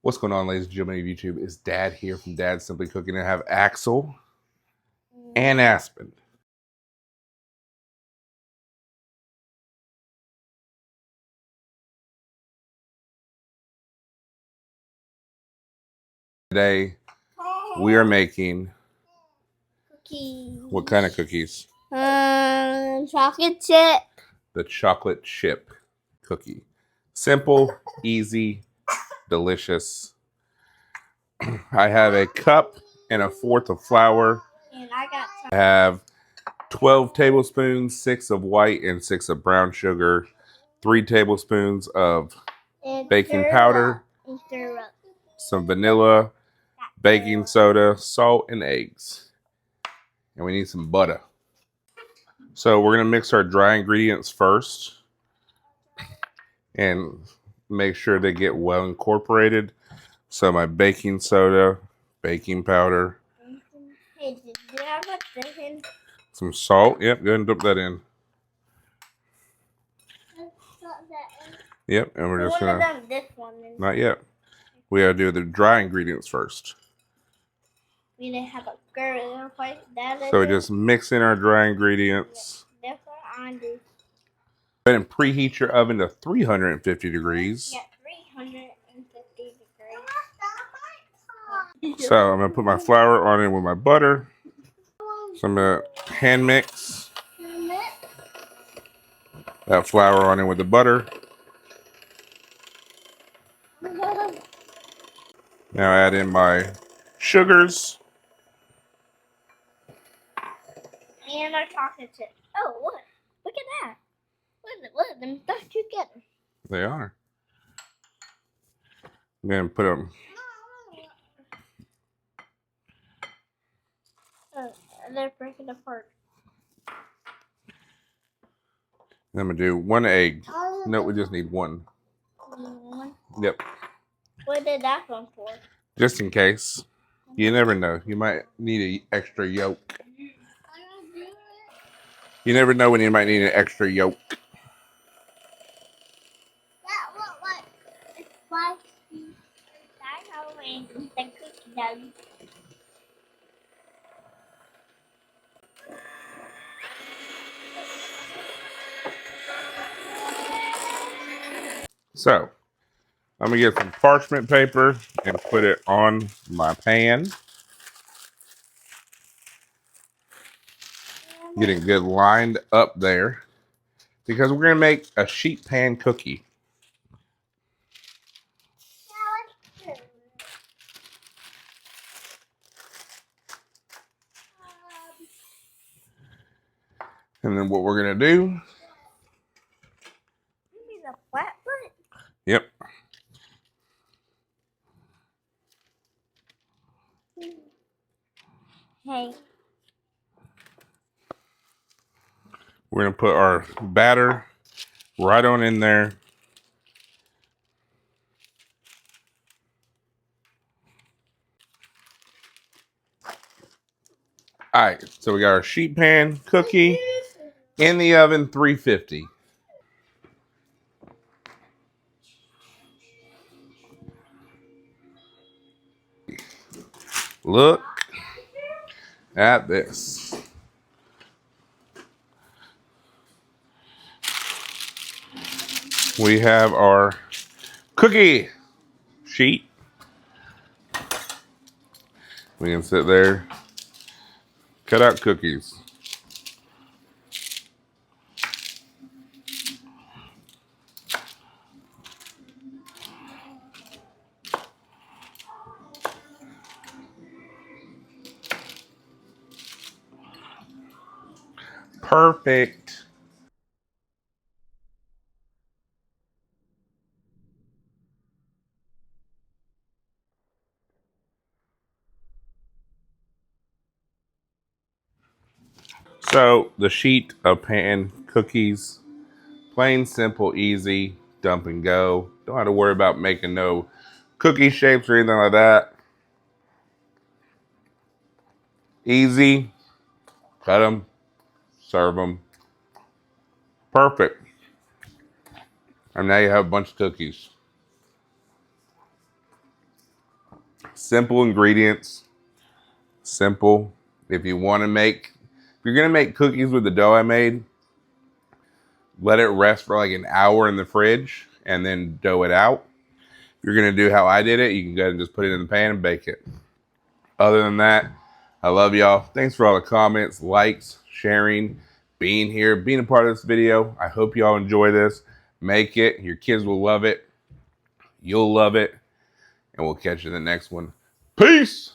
What's going on, ladies and gentlemen of YouTube? It's Dad here from Dad Simply Cooking. I have Axel and Aspen. Today, we are making cookies. What kind of cookies? Chocolate chip. The chocolate chip cookie. Simple, easy, delicious. I have a cup and a fourth of flour. And I got I have 12 tablespoons, 6 of white and 6 of brown sugar, 3 tablespoons of baking powder, some vanilla, baking soda, salt, and eggs. And we need some butter. So we're going to mix our dry ingredients first and make sure they get well incorporated. So my baking soda, baking powder, Hey, did I put this in? some salt. Yep, go ahead and dump that in. Yep, and we're just going to... This one. Not yet. We got to do the dry ingredients first. We didn't have a girl in that. So we just mix in our dry ingredients. That's what I do. Go ahead and preheat your oven to 350 degrees. Yeah, 350 degrees. So I'm going to put my flour on it with my butter. So I'm going to hand mix that flour on it with the butter. Now add in my sugars. And our chocolate chip. Oh, look at that. Look, them stuck together. They are. I'm going to put them. They're breaking apart. I'm going to do 1 egg. No, we just need 1. Yep. What did that one for? Just in case. You never know. You might need an extra yolk. You never know when you might need an extra yolk. That looked like it's spicy. I know when the cookie dough. So, I'm going to get some parchment paper and put it on my pan. Getting good lined up there. Because we're going to make a sheet pan cookie. And then what we're going to do. You mean a flat foot? Yep. Hey. We're going to put our batter right on in there. All right, so we got our sheet pan cookie in the oven, 350. Look at this. We have our cookie sheet. We can sit there, cut out cookies. Perfect. So the sheet of pan cookies, plain, simple, easy, dump and go. Don't have to worry about making no cookie shapes or anything like that. Easy, cut them, serve them. Perfect. And now you have a bunch of cookies. Simple ingredients. Simple. If you're gonna make cookies with the dough I made, let it rest for like an hour in the fridge and then dough it out. If you're gonna do how I did it, you can go ahead and just put it in the pan and bake it. Other than that, I love y'all. Thanks for all the comments, likes, sharing, being here, being a part of this video. I hope y'all enjoy this. Make it. Your kids will love it. You'll love it. And we'll catch you in the next one. Peace!